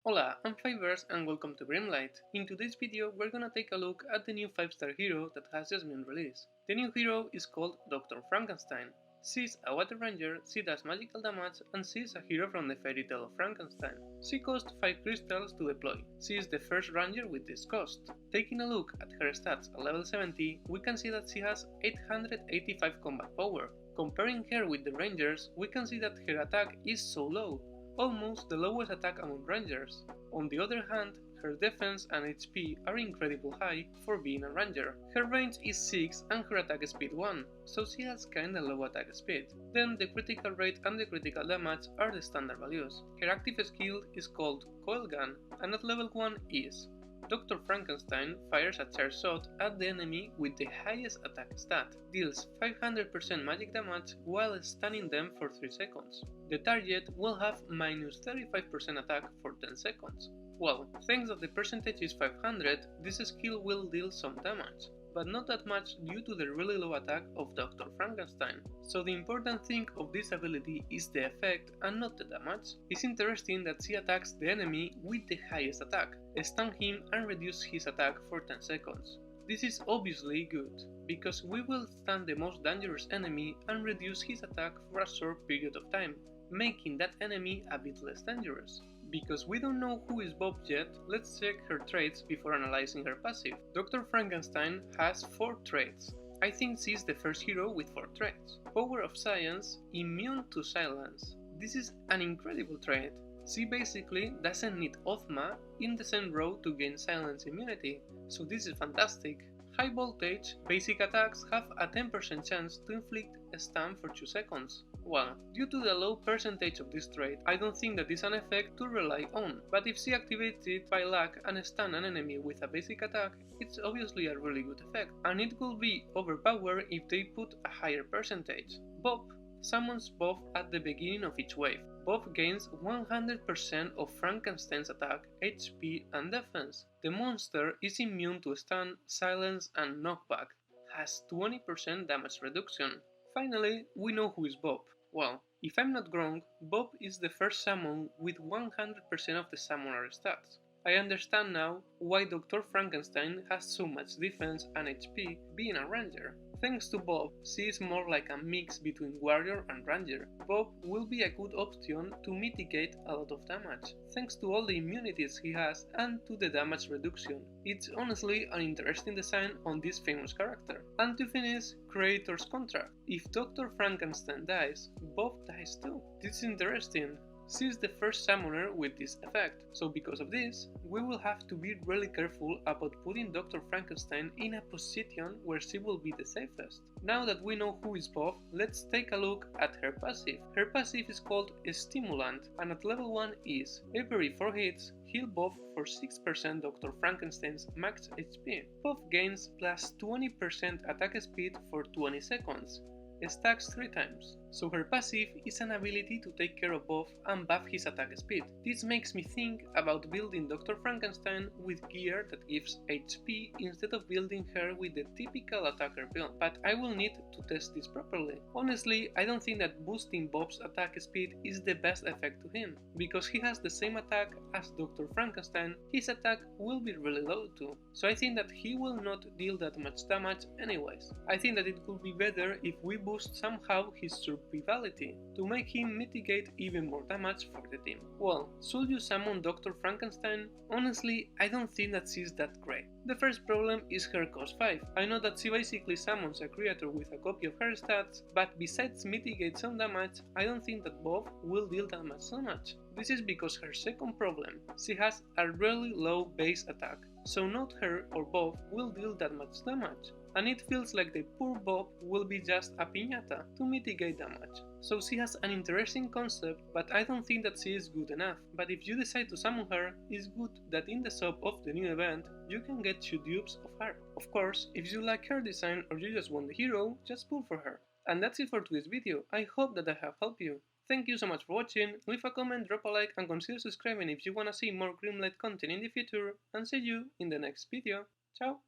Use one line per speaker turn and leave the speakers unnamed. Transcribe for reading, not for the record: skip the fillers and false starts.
Hola, I'm Fivers and welcome to Grimlight. In today's video we're gonna take a look at the new 5-star hero that has just been released. The new hero is called Dr. Frankenstein. She's a water ranger, she does magical damage, and she's a hero from the fairy tale of Frankenstein. She cost 5 crystals to deploy. She is the first ranger with this cost. Taking a look at her stats at level 70, we can see that she has 885 combat power. Comparing her with the rangers, we can see that her attack is so low, almost the lowest attack among rangers. On the other hand, her defense and HP are incredibly high for being a ranger. Her range is 6 and her attack speed 1, so she has kinda low attack speed. Then the critical rate and the critical damage are the standard values. Her active skill is called Coil Gun, and at level 1 is Dr. Frankenstein fires a charge shot at the enemy with the highest attack stat, deals 500% magic damage while stunning them for 3 seconds. The target will have minus 35% attack for 10 seconds. Well, thanks that the percentage is 500, this skill will deal some damage, but not that much due to the really low attack of Dr. Frankenstein. So the important thing of this ability is the effect and not the damage. It's interesting that she attacks the enemy with the highest attack, stun him and reduce his attack for 10 seconds. This is obviously good, because we will stun the most dangerous enemy and reduce his attack for a short period of time, making that enemy a bit less dangerous. Because we don't know who is Bob yet, let's check her traits before analyzing her passive. Dr. Frankenstein has 4 traits. I think she's the first hero with 4 traits. Power of Science, immune to silence. This is an incredible trait. She basically doesn't need Othma in the same row to gain silence immunity, so this is fantastic. High voltage, basic attacks have a 10% chance to inflict a stun for 2 seconds. Well, due to the low percentage of this trait, I don't think that is an effect to rely on, but if she activates it by luck and stun an enemy with a basic attack, it's obviously a really good effect, and it will be overpowered if they put a higher percentage. Bob summons Bob at the beginning of each wave. Bob gains 100% of Frankenstein's attack, HP and defense. The monster is immune to stun, silence and knockback, has 20% damage reduction. Finally, we know who is Bob. Well, if I'm not wrong, Bob is the first summon with 100% of the summoner stats. I understand now why Dr. Frankenstein has so much defense and HP being a ranger. Thanks to Bob, she is more like a mix between warrior and ranger. Bob will be a good option to mitigate a lot of damage, thanks to all the immunities he has and to the damage reduction. It's honestly an interesting design on this famous character. And to finish, creator's contract. If Dr. Frankenstein dies, Bob dies too. This is interesting. She is the first summoner with this effect, so because of this, we will have to be really careful about putting Dr. Frankenstein in a position where she will be the safest. Now that we know who is Bob, let's take a look at her passive. Her passive is called Stimulant, and at level 1 is every 4 hits, heal Bob for 6% Dr. Frankenstein's max HP. Bob gains plus 20% attack speed for 20 seconds. Stacks 3 times, so her passive is an ability to take care of Bob and buff his attack speed. This makes me think about building Dr. Frankenstein with gear that gives HP instead of building her with the typical attacker build, but I will need to test this properly. Honestly, I don't think that boosting Bob's attack speed is the best effect to him, because he has the same attack as Dr. Frankenstein, his attack will be really low too, so I think that he will not deal that much damage anyways. I think that it could be better if we boost somehow his survivability, to make him mitigate even more damage for the team. Well, should you summon Dr. Frankenstein? Honestly, I don't think that she's that great. The first problem is her cost 5. I know that she basically summons a creature with a copy of her stats, but besides mitigate some damage, I don't think that Bob will deal damage so much. This is because her second problem, she has a really low base attack, so not her or Bob will deal that much damage, and it feels like the poor Bob will be just a piñata to mitigate damage. So she has an interesting concept, but I don't think that she is good enough. But if you decide to summon her, it's good that in the shop of the new event, you can get 2 dupes of her. Of course, if you like her design or you just want the hero, just pull for her. And that's it for today's video. I hope that I have helped you. Thank you so much for watching, leave a comment, drop a like and consider subscribing if you wanna see more Grimlight content in the future, and see you in the next video. Ciao!